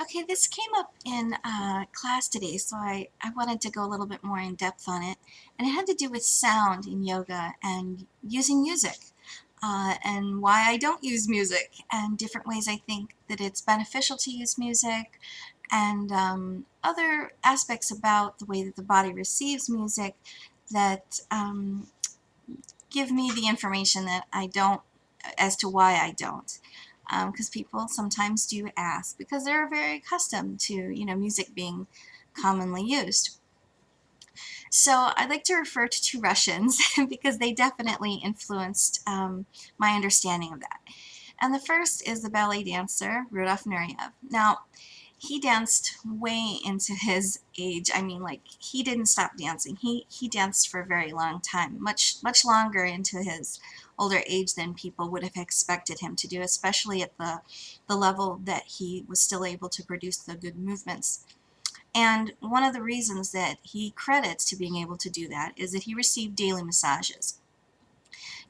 Okay, this came up in class today, so I wanted to go a little bit more in depth on it. And it had to do with sound in yoga and using music, and why I don't use music, and different ways I think that it's beneficial to use music, and other aspects about the way that the body receives music that give me the information that I don't, as to why I don't. Because people sometimes do ask because they're very accustomed to, music being commonly used. So I'd like to refer to two Russians because they definitely influenced my understanding of that. And the first is the ballet dancer Rudolf Nureyev. Now, he danced way into his age. I mean, like, he didn't stop dancing. He danced for a very long time, much longer into his older age than people would have expected him to do, especially at the level that he was still able to produce the good movements. And one of the reasons that he credits to being able to do that is that he received daily massages.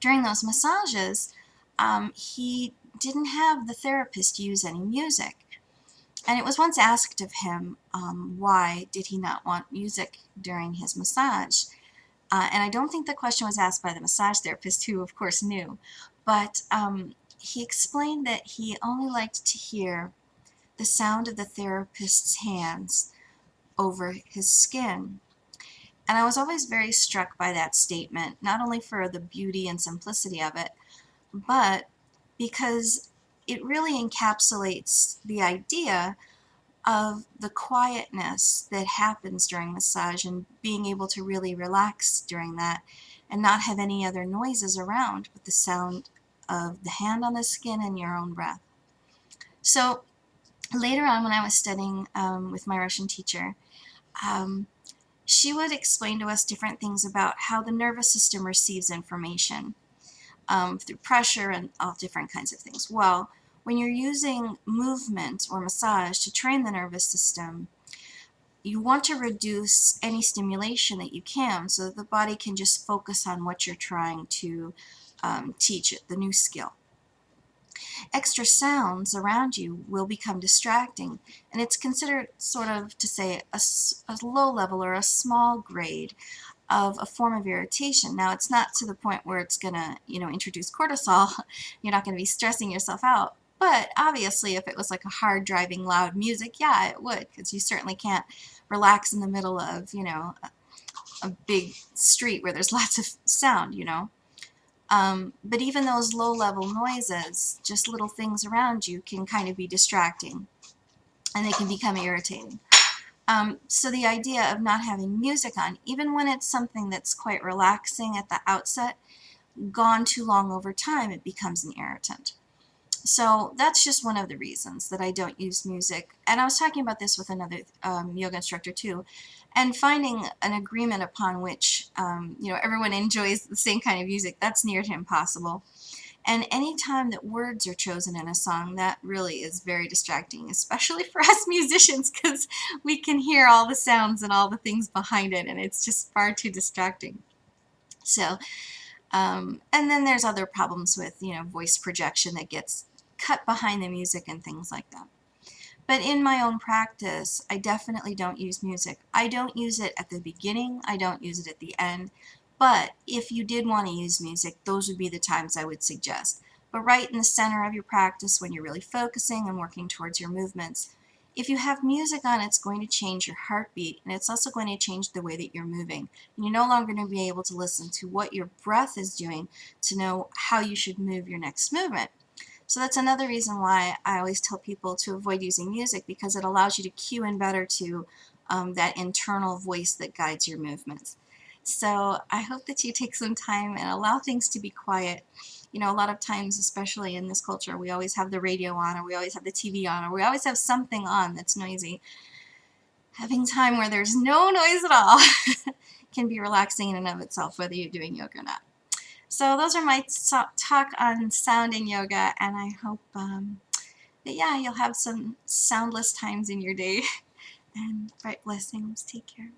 During those massages, he didn't have the therapist use any music. And it was once asked of him, why did he not want music during his massage? And I don't think the question was asked by the massage therapist, who of course knew, but he explained that he only liked to hear the sound of the therapist's hands over his skin. And I was always very struck by that statement, not only for the beauty and simplicity of it, but because it really encapsulates the idea of the quietness that happens during massage and being able to really relax during that and not have any other noises around but the sound of the hand on the skin and your own breath. So later on, when I was studying with my Russian teacher, um, she would explain to us different things about how the nervous system receives information through pressure and all different kinds of things. Well, when you're using movement or massage to train the nervous system, you want to reduce any stimulation that you can so that the body can just focus on what you're trying to teach it, the new skill. Extra sounds around you will become distracting, and it's considered sort of, to say, a low level or a small grade of a form of irritation. Now, it's not to the point where it's going to, introduce cortisol. You're not going to be stressing yourself out. But obviously, if it was like a hard driving loud music, yeah, it would, because you certainly can't relax in the middle of, a big street where there's lots of sound. But even those low level noises, just little things around you, can kind of be distracting and they can become irritating. So the idea of not having music on, even when it's something that's quite relaxing at the outset, gone too long over time, it becomes an irritant. So that's just one of the reasons that I don't use music. And I was talking about this with another yoga instructor too, and finding an agreement upon which everyone enjoys the same kind of music, that's near to impossible. And any time that words are chosen in a song, that really is very distracting, especially for us musicians, because we can hear all the sounds and all the things behind it, and it's just far too distracting. So, and then there's other problems with, voice projection that gets cut behind the music and things like that. But in my own practice, I definitely don't use music. I don't use it at the beginning, I don't use it at the end. But if you did want to use music, those would be the times I would suggest. But right in the center of your practice, when you're really focusing and working towards your movements, if you have music on, it's going to change your heartbeat, and it's also going to change the way that you're moving. And you're no longer going to be able to listen to what your breath is doing to know how you should move your next movement. So that's another reason why I always tell people to avoid using music, because it allows you to cue in better to that internal voice that guides your movements. So I hope that you take some time and allow things to be quiet. A lot of times, especially in this culture, we always have the radio on, or we always have the TV on, or we always have something on that's noisy. Having time where there's no noise at all can be relaxing in and of itself, whether you're doing yoga or not. So those are my talk on sound in yoga, and I hope that, yeah, you'll have some soundless times in your day. And bright blessings. Take care.